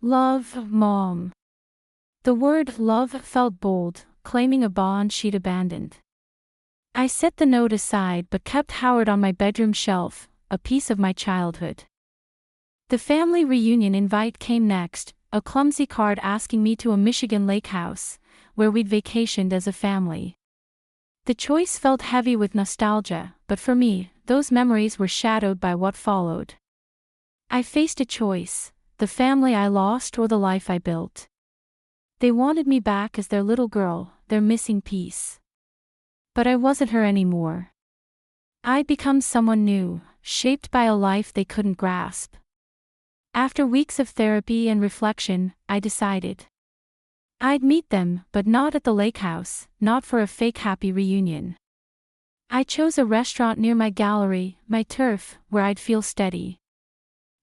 Love, Mom." The word love felt bold, claiming a bond she'd abandoned. I set the note aside but kept Howard on my bedroom shelf, a piece of my childhood. The family reunion invite came next, a clumsy card asking me to a Michigan lake house, where we'd vacationed as a family. The choice felt heavy with nostalgia, but for me, those memories were shadowed by what followed. I faced a choice, the family I lost or the life I built. They wanted me back as their little girl, their missing piece. But I wasn't her anymore. I'd become someone new, shaped by a life they couldn't grasp. After weeks of therapy and reflection, I decided I'd meet them, but not at the lake house, not for a fake happy reunion. I chose a restaurant near my gallery, my turf, where I'd feel steady.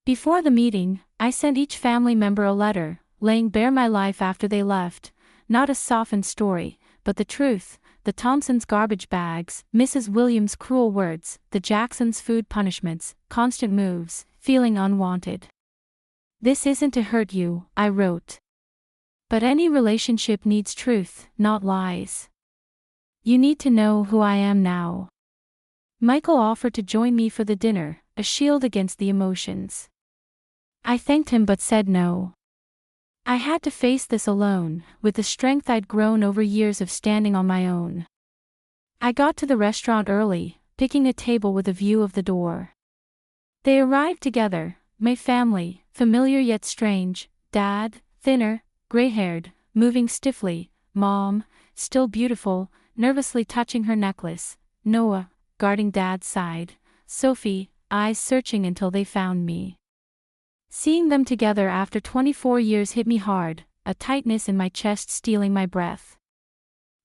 Before the meeting, I sent each family member a letter, laying bare my life after they left, not a softened story, but the truth, the Thompsons' garbage bags, Mrs. Williams' cruel words, the Jacksons' food punishments, constant moves, feeling unwanted. "This isn't to hurt you," I wrote. "But any relationship needs truth, not lies. You need to know who I am now." Michael offered to join me for the dinner, a shield against the emotions. I thanked him but said no. I had to face this alone, with the strength I'd grown over years of standing on my own. I got to the restaurant early, picking a table with a view of the door. They arrived together, my family, familiar yet strange, Dad, thinner, gray-haired, moving stiffly, Mom, still beautiful, nervously touching her necklace, Noah, guarding Dad's side, Sophie, eyes searching until they found me. Seeing them together after 24 years hit me hard, a tightness in my chest stealing my breath.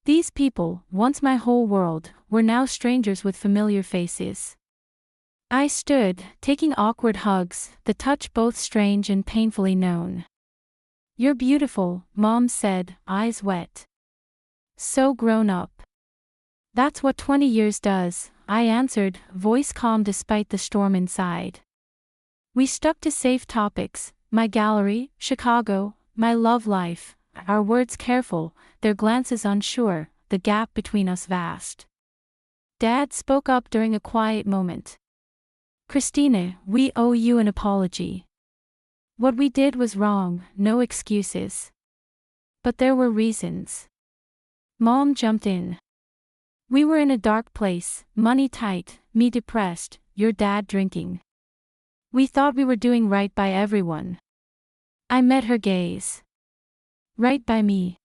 These people, once my whole world, were now strangers with familiar faces. I stood, taking awkward hugs, the touch both strange and painfully known. "You're beautiful," Mom said, eyes wet. "So grown up." "That's what 20 years does," I answered, voice calm despite the storm inside. We stuck to safe topics, my gallery, Chicago, my love life, our words careful, their glances unsure, the gap between us vast. Dad spoke up during a quiet moment. "Christina, we owe you an apology. What we did was wrong, no excuses. But there were reasons." Mom jumped in. "We were in a dark place, money tight, me depressed, your dad drinking. We thought we were doing right by everyone." I met her gaze. "Right by me?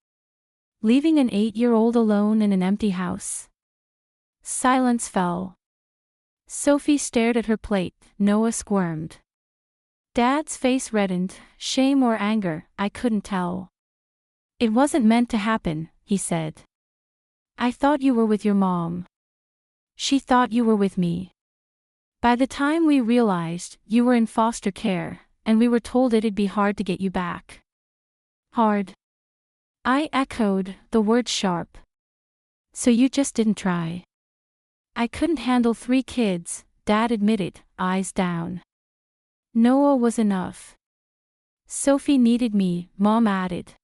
Leaving an 8-year-old alone in an empty house?" Silence fell. Sophie stared at her plate, Noah squirmed. Dad's face reddened, shame or anger, I couldn't tell. "It wasn't meant to happen," he said. "I thought you were with your mom. She thought you were with me. By the time we realized, you were in foster care, and we were told it'd be hard to get you back." "Hard?" I echoed, the word sharp. "So you just didn't try?" "I couldn't handle 3 kids," Dad admitted, eyes down. "Noah was enough. Sophie needed me," Mom added.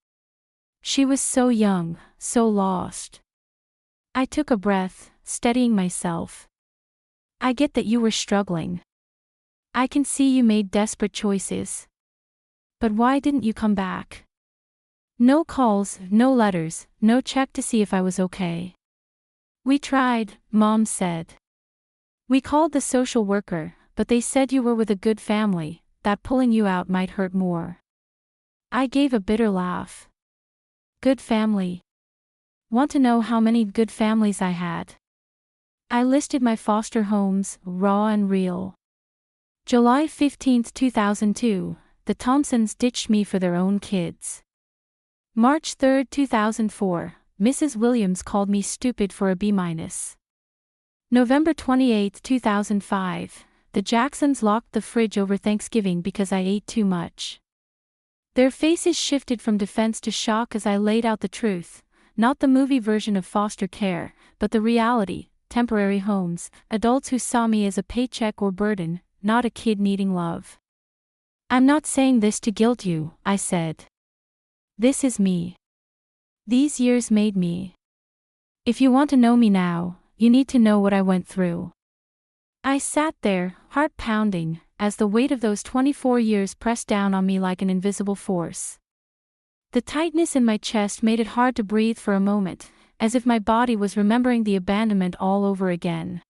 "She was so young, so lost." I took a breath, steadying myself. "I get that you were struggling. I can see you made desperate choices. But why didn't you come back? No calls, no letters, no check to see if I was okay." "We tried," Mom said. "We called the social worker, but they said you were with a good family, that pulling you out might hurt more." I gave a bitter laugh. "Good family? Want to know how many good families I had?" I listed my foster homes, raw and real. July 15, 2002, the Thompsons ditched me for their own kids. March 3, 2004, Mrs. Williams called me stupid for a B-. November 28, 2005, the Jacksons locked the fridge over Thanksgiving because I ate too much. Their faces shifted from defense to shock as I laid out the truth, not the movie version of foster care, but the reality, temporary homes, adults who saw me as a paycheck or burden, not a kid needing love. "I'm not saying this to guilt you," I said. "This is me. These years made me. If you want to know me now, you need to know what I went through." I sat there, heart pounding, as the weight of those 24 years pressed down on me like an invisible force. The tightness in my chest made it hard to breathe for a moment, as if my body was remembering the abandonment all over again.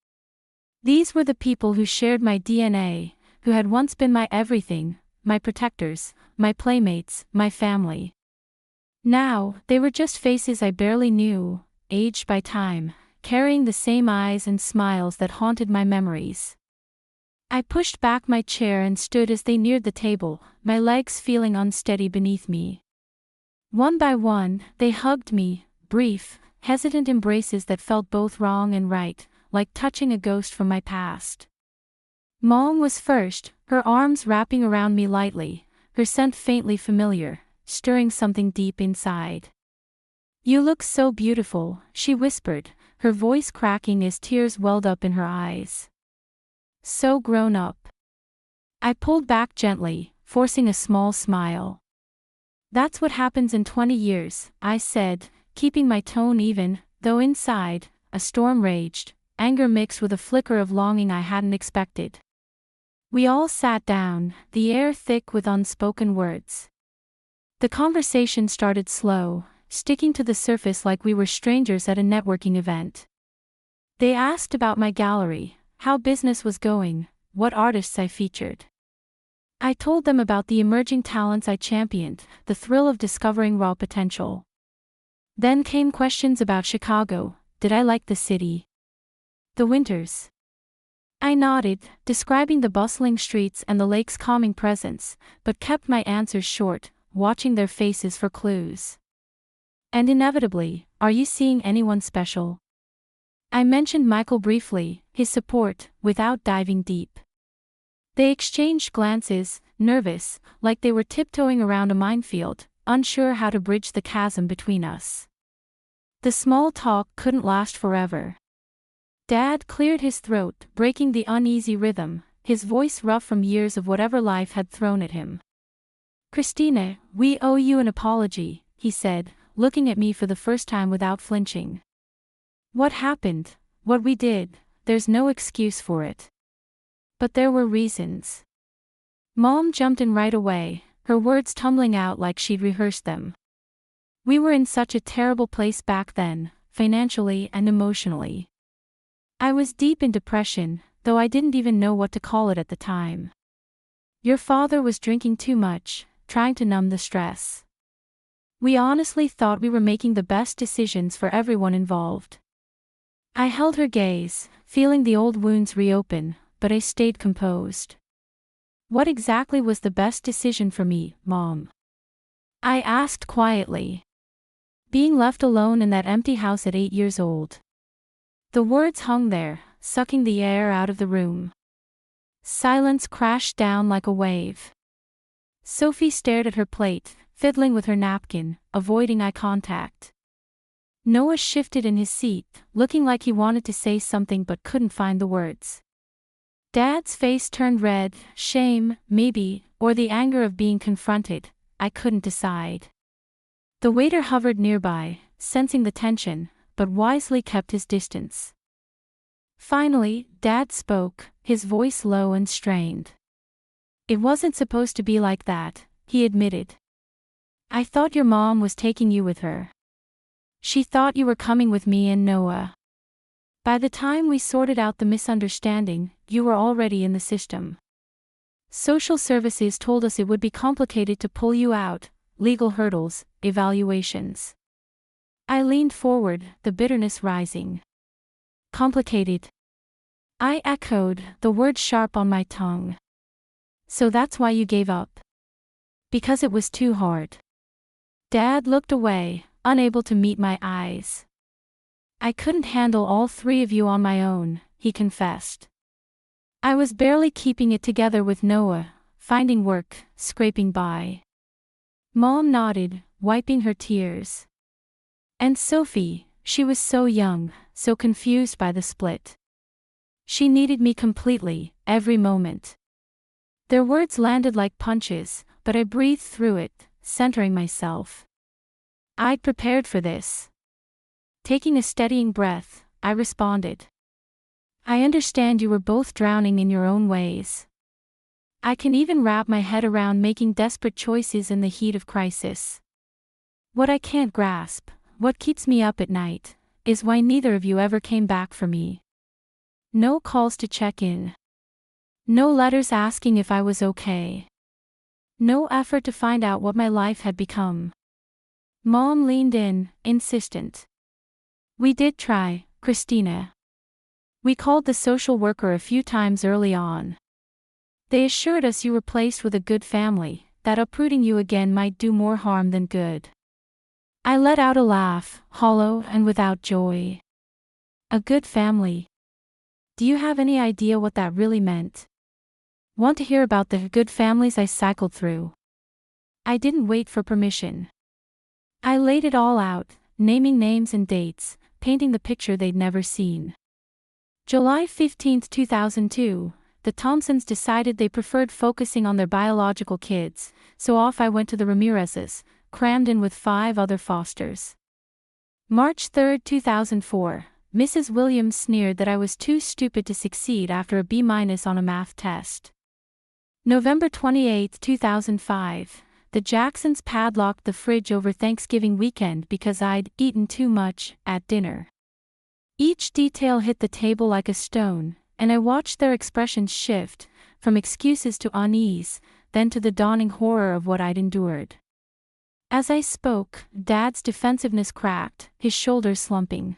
These were the people who shared my DNA, who had once been my everything, my protectors, my playmates, my family. Now, they were just faces I barely knew, aged by time, carrying the same eyes and smiles that haunted my memories. I pushed back my chair and stood as they neared the table, my legs feeling unsteady beneath me. One by one, they hugged me, brief, hesitant embraces that felt both wrong and right, like touching a ghost from my past. Mom was first, her arms wrapping around me lightly, her scent faintly familiar, stirring something deep inside. "You look so beautiful," she whispered, her voice cracking as tears welled up in her eyes. "So grown up." I pulled back gently, forcing a small smile. "That's what happens in 20 years, I said, keeping my tone even, though inside, a storm raged, anger mixed with a flicker of longing I hadn't expected. We all sat down, the air thick with unspoken words. The conversation started slow, sticking to the surface like we were strangers at a networking event. They asked about my gallery, how business was going, what artists I featured. I told them about the emerging talents I championed, the thrill of discovering raw potential. Then came questions about Chicago. Did I like the city? The winters? I nodded, describing the bustling streets and the lake's calming presence, but kept my answers short, watching their faces for clues. And inevitably, are you seeing anyone special? I mentioned Michael briefly, his support, without diving deep. They exchanged glances, nervous, like they were tiptoeing around a minefield, unsure how to bridge the chasm between us. The small talk couldn't last forever. Dad cleared his throat, breaking the uneasy rhythm, his voice rough from years of whatever life had thrown at him. "Christina, we owe you an apology," he said, looking at me for the first time without flinching. "What happened, what we did, there's no excuse for it. But there were reasons." Mom jumped in right away, her words tumbling out like she'd rehearsed them. "We were in such a terrible place back then, financially and emotionally. I was deep in depression, though I didn't even know what to call it at the time. Your father was drinking too much, trying to numb the stress. We honestly thought we were making the best decisions for everyone involved." I held her gaze, feeling the old wounds reopen, but I stayed composed. "What exactly was the best decision for me, Mom?" I asked quietly. "Being left alone in that empty house at 8 years old." The words hung there, sucking the air out of the room. Silence crashed down like a wave. Sophie stared at her plate, fiddling with her napkin, avoiding eye contact. Noah shifted in his seat, looking like he wanted to say something but couldn't find the words. Dad's face turned red, shame, maybe, or the anger of being confronted, I couldn't decide. The waiter hovered nearby, sensing the tension, but wisely kept his distance. Finally, Dad spoke, his voice low and strained. "It wasn't supposed to be like that," he admitted. "I thought your mom was taking you with her. She thought you were coming with me and Noah. By the time we sorted out the misunderstanding, you were already in the system. Social services told us it would be complicated to pull you out, legal hurdles, evaluations." I leaned forward, the bitterness rising. "Complicated?" I echoed, the word sharp on my tongue. "So that's why you gave up?" "Because it was too hard." Dad looked away, unable to meet my eyes. "I couldn't handle all 3 of you on my own," he confessed. "I was barely keeping it together with Noah, finding work, scraping by." Mom nodded, wiping her tears. "And Sophie, she was so young, so confused by the split. She needed me completely, every moment." Their words landed like punches, but I breathed through it, centering myself. I'd prepared for this. Taking a steadying breath, I responded. "I understand you were both drowning in your own ways. I can even wrap my head around making desperate choices in the heat of crisis. What I can't grasp, what keeps me up at night, is why neither of you ever came back for me. No calls to check in. No letters asking if I was okay. No effort to find out what my life had become." Mom leaned in, insistent. "We did try, Christina. We called the social worker a few times early on. They assured us you were placed with a good family, that uprooting you again might do more harm than good." I let out a laugh, hollow and without joy. A good family. Do you have any idea what that really meant? Want to hear about the good families I cycled through? I didn't wait for permission. I laid it all out, naming names and dates, painting the picture they'd never seen. July 15, 2002, the Thompsons decided they preferred focusing on their biological kids, so off I went to the Ramirez's, crammed in with 5 other fosters. March 3, 2004, Mrs. Williams sneered that I was too stupid to succeed after a B- on a math test. November 28, 2005, the Jacksons padlocked the fridge over Thanksgiving weekend because I'd eaten too much at dinner. Each detail hit the table like a stone, and I watched their expressions shift, from excuses to unease, then to the dawning horror of what I'd endured. As I spoke, Dad's defensiveness cracked, his shoulders slumping.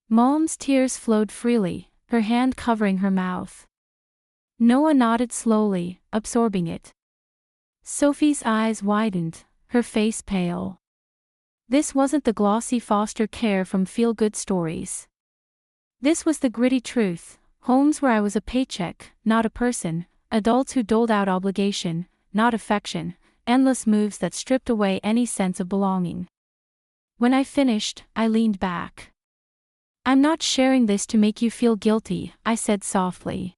Mom's tears flowed freely, her hand covering her mouth. Noah nodded slowly, absorbing it. Sophie's eyes widened, her face pale. This wasn't the glossy foster care from feel-good stories. This was the gritty truth: homes where I was a paycheck, not a person, adults who doled out obligation, not affection, endless moves that stripped away any sense of belonging. When I finished, I leaned back. "I'm not sharing this to make you feel guilty," I said softly.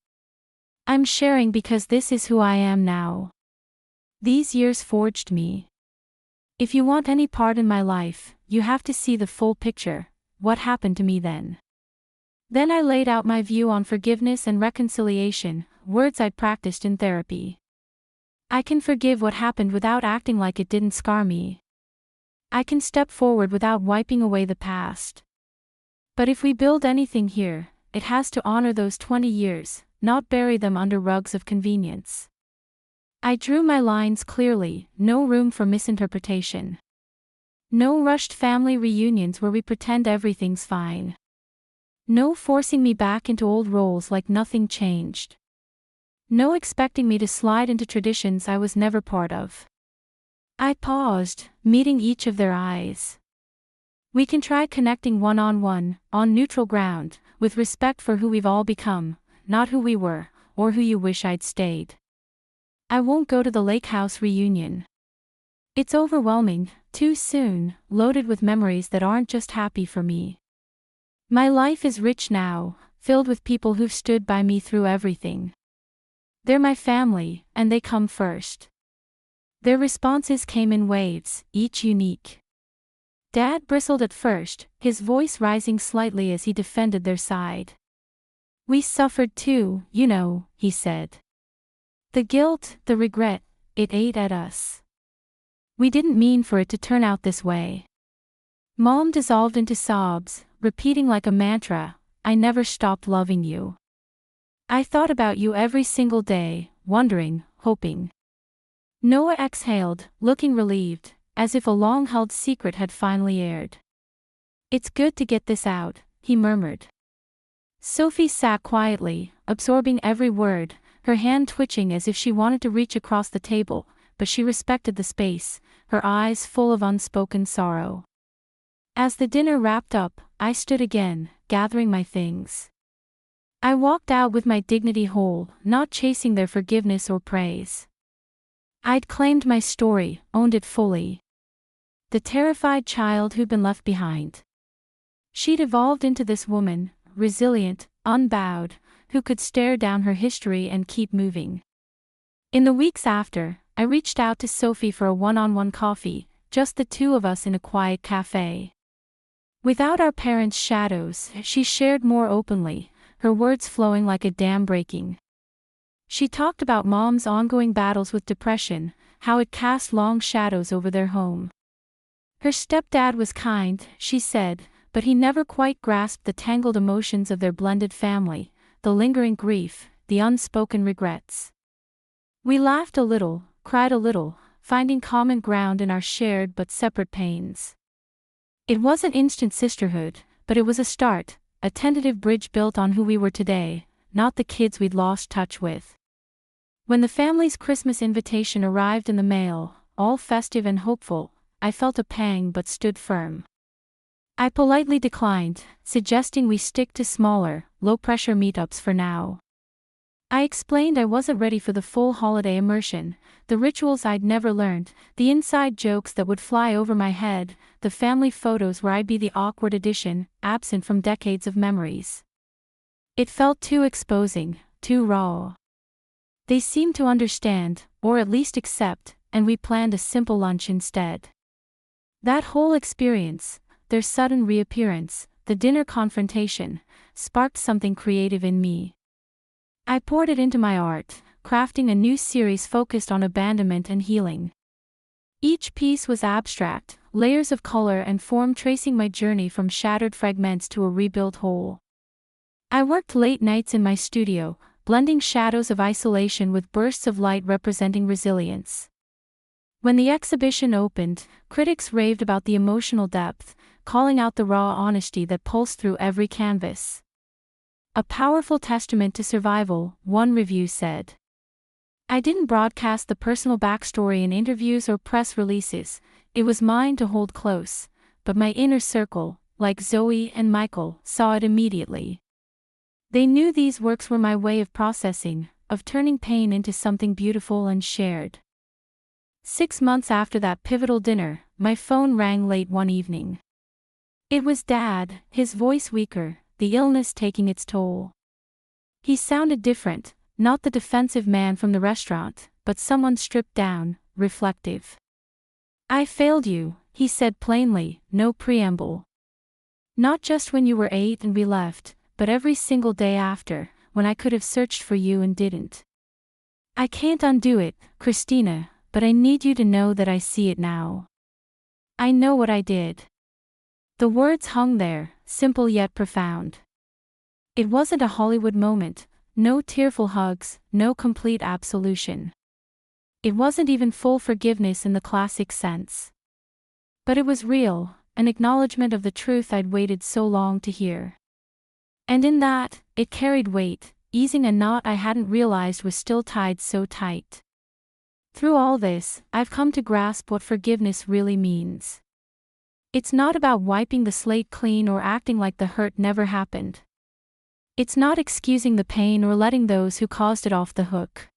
"I'm sharing because this is who I am now. These years forged me. If you want any part in my life, you have to see the full picture, what happened to me then." Then I laid out my view on forgiveness and reconciliation, words I'd practiced in therapy. I can forgive what happened without acting like it didn't scar me. I can step forward without wiping away the past. But if we build anything here, it has to honor those 20 years, not bury them under rugs of convenience. I drew my lines clearly, no room for misinterpretation. No rushed family reunions where we pretend everything's fine. No forcing me back into old roles like nothing changed. No expecting me to slide into traditions I was never part of. I paused, meeting each of their eyes. "We can try connecting one-on-one, on neutral ground, with respect for who we've all become, not who we were, or who you wish I'd stayed. I won't go to the lake house reunion. It's overwhelming, too soon, loaded with memories that aren't just happy for me. My life is rich now, filled with people who've stood by me through everything. They're my family, and they come first." Their responses came in waves, each unique. Dad bristled at first, his voice rising slightly as he defended their side. "We suffered too, you know," he said. "The guilt, the regret, it ate at us. We didn't mean for it to turn out this way." Mom dissolved into sobs, repeating like a mantra, "I never stopped loving you. I thought about you every single day, wondering, hoping." Noah exhaled, looking relieved, as if a long-held secret had finally aired. "It's good to get this out," he murmured. Sophie sat quietly, absorbing every word, her hand twitching as if she wanted to reach across the table, but she respected the space, her eyes full of unspoken sorrow. As the dinner wrapped up, I stood again, gathering my things. I walked out with my dignity whole, not chasing their forgiveness or praise. I'd claimed my story, owned it fully. The terrified child who'd been left behind. She'd evolved into this woman, resilient, unbowed, who could stare down her history and keep moving. In the weeks after, I reached out to Sophie for a one-on-one coffee, just the two of us in a quiet cafe. Without our parents' shadows, she shared more openly, her words flowing like a dam breaking. She talked about Mom's ongoing battles with depression, how it cast long shadows over their home. Her stepdad was kind, she said, but he never quite grasped the tangled emotions of their blended family, the lingering grief, the unspoken regrets. We laughed a little, cried a little, finding common ground in our shared but separate pains. It wasn't instant sisterhood, but it was a start, a tentative bridge built on who we were today, not the kids we'd lost touch with. When the family's Christmas invitation arrived in the mail, all festive and hopeful, I felt a pang but stood firm. I politely declined, suggesting we stick to smaller, low-pressure meetups for now. I explained I wasn't ready for the full holiday immersion, the rituals I'd never learned, the inside jokes that would fly over my head, the family photos where I'd be the awkward addition, absent from decades of memories. It felt too exposing, too raw. They seemed to understand, or at least accept, and we planned a simple lunch instead. That whole experience, their sudden reappearance, the dinner confrontation, sparked something creative in me. I poured it into my art, crafting a new series focused on abandonment and healing. Each piece was abstract, layers of color and form tracing my journey from shattered fragments to a rebuilt whole. I worked late nights in my studio, blending shadows of isolation with bursts of light representing resilience. When the exhibition opened, critics raved about the emotional depth, calling out the raw honesty that pulsed through every canvas. A powerful testament to survival, one review said. I didn't broadcast the personal backstory in interviews or press releases, it was mine to hold close, but my inner circle, like Zoe and Michael, saw it immediately. They knew these works were my way of processing, of turning pain into something beautiful and shared. 6 months after that pivotal dinner, my phone rang late one evening. It was Dad, his voice weaker, the illness taking its toll. He sounded different, not the defensive man from the restaurant, but someone stripped down, reflective. "I failed you," he said plainly, no preamble. "Not just when you were 8 and we left, but every single day after, when I could have searched for you and didn't. I can't undo it, Christina, but I need you to know that I see it now. I know what I did." The words hung there, simple yet profound. It wasn't a Hollywood moment, no tearful hugs, no complete absolution. It wasn't even full forgiveness in the classic sense. But it was real, an acknowledgement of the truth I'd waited so long to hear. And in that, it carried weight, easing a knot I hadn't realized was still tied so tight. Through all this, I've come to grasp what forgiveness really means. It's not about wiping the slate clean or acting like the hurt never happened. It's not excusing the pain or letting those who caused it off the hook.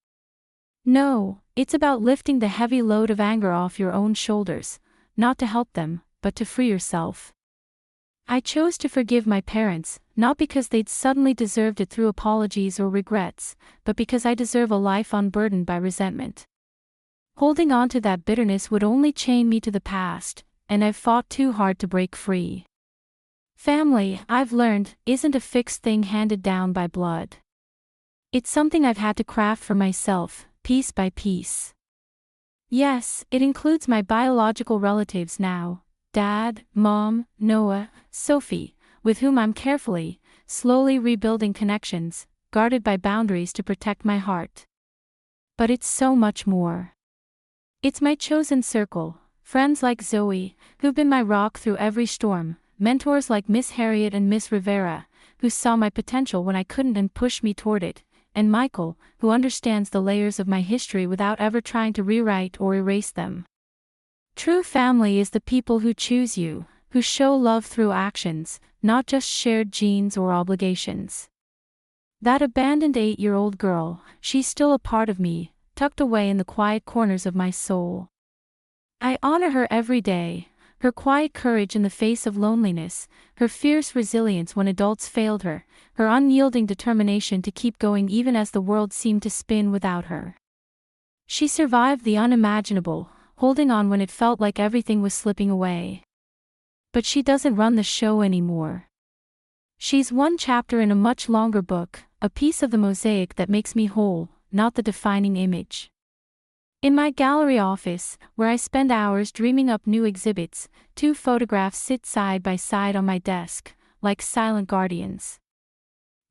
No, it's about lifting the heavy load of anger off your own shoulders, not to help them, but to free yourself. I chose to forgive my parents, not because they'd suddenly deserved it through apologies or regrets, but because I deserve a life unburdened by resentment. Holding on to that bitterness would only chain me to the past, and I've fought too hard to break free. Family, I've learned, isn't a fixed thing handed down by blood. It's something I've had to craft for myself, piece by piece. Yes, it includes my biological relatives now, Dad, Mom, Noah, Sophie, with whom I'm carefully, slowly rebuilding connections, guarded by boundaries to protect my heart. But it's so much more. It's my chosen circle. Friends like Zoe, who've been my rock through every storm, mentors like Miss Harriet and Miss Rivera, who saw my potential when I couldn't and pushed me toward it, and Michael, who understands the layers of my history without ever trying to rewrite or erase them. True family is the people who choose you, who show love through actions, not just shared genes or obligations. That abandoned 8-year-old girl, she's still a part of me, tucked away in the quiet corners of my soul. I honor her every day, her quiet courage in the face of loneliness, her fierce resilience when adults failed her, her unyielding determination to keep going even as the world seemed to spin without her. She survived the unimaginable, holding on when it felt like everything was slipping away. But she doesn't run the show anymore. She's one chapter in a much longer book, a piece of the mosaic that makes me whole, not the defining image. In my gallery office, where I spend hours dreaming up new exhibits, 2 photographs sit side by side on my desk, like silent guardians.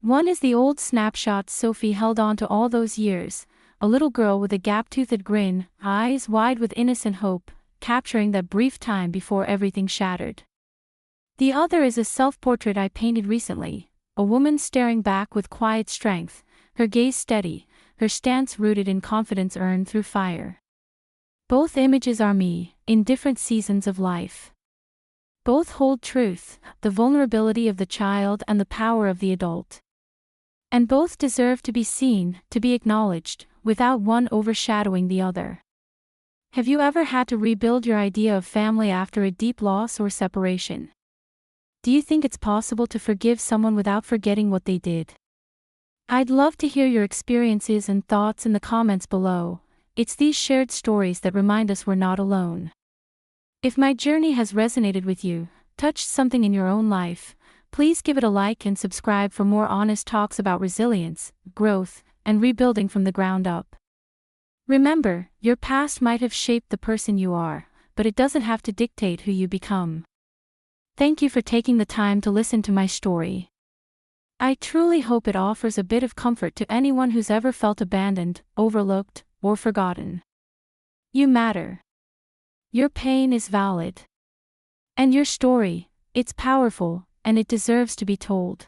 One is the old snapshot Sophie held on to all those years, a little girl with a gap-toothed grin, eyes wide with innocent hope, capturing that brief time before everything shattered. The other is a self-portrait I painted recently, a woman staring back with quiet strength, her gaze steady, her stance rooted in confidence earned through fire. Both images are me, in different seasons of life. Both hold truth, the vulnerability of the child and the power of the adult. And both deserve to be seen, to be acknowledged, without one overshadowing the other. Have you ever had to rebuild your idea of family after a deep loss or separation? Do you think it's possible to forgive someone without forgetting what they did? I'd love to hear your experiences and thoughts in the comments below. It's these shared stories that remind us we're not alone. If my journey has resonated with you, touched something in your own life, please give it a like and subscribe for more honest talks about resilience, growth, and rebuilding from the ground up. Remember, your past might have shaped the person you are, but it doesn't have to dictate who you become. Thank you for taking the time to listen to my story. I truly hope it offers a bit of comfort to anyone who's ever felt abandoned, overlooked, or forgotten. You matter. Your pain is valid. And your story, it's powerful, and it deserves to be told.